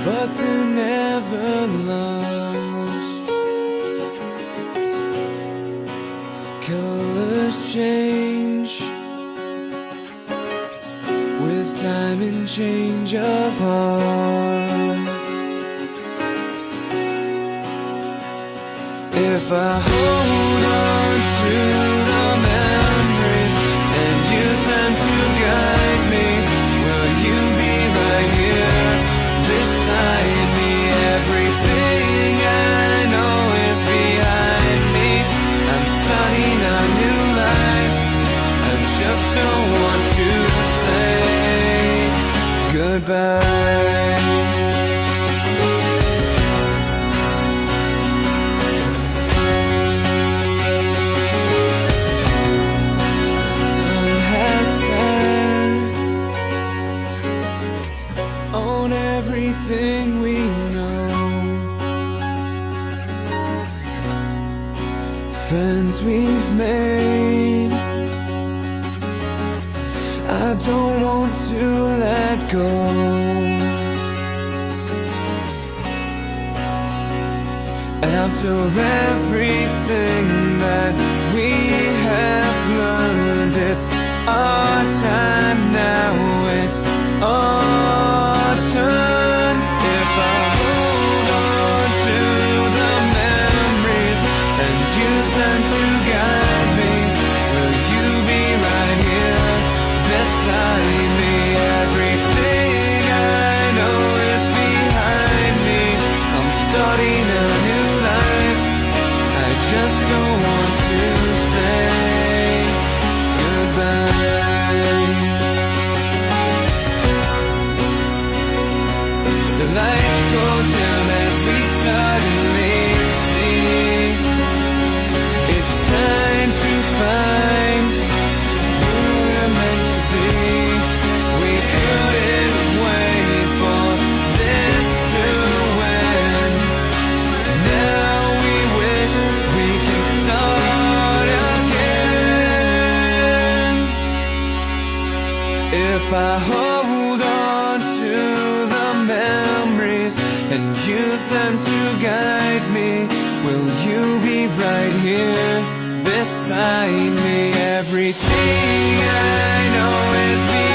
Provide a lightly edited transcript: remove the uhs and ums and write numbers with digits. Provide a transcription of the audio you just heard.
but they're never lost. Colors change with time and change of heart. If I hold on to the memories and use them to guide me, will you be right here beside me? Everything I know is behind me. I'm starting a new life. I just don't want to say goodbye. On everything we know, friends we've made, I don't want to let go. After everything that we have learned, it's our time now, it's our turn. If I hold on to the memories and use them to guide me, will you be right here beside me? Everything I know is behind me. I'm starting a new life. I just don't want to say goodbye. The lights go dim as we suddenly see it's time to find who we're meant to be. We couldn't wait for this to end. Now we wish we can start again. If I hold on to the memories and use them to guide me, will you be right here beside me? Everything I know is me.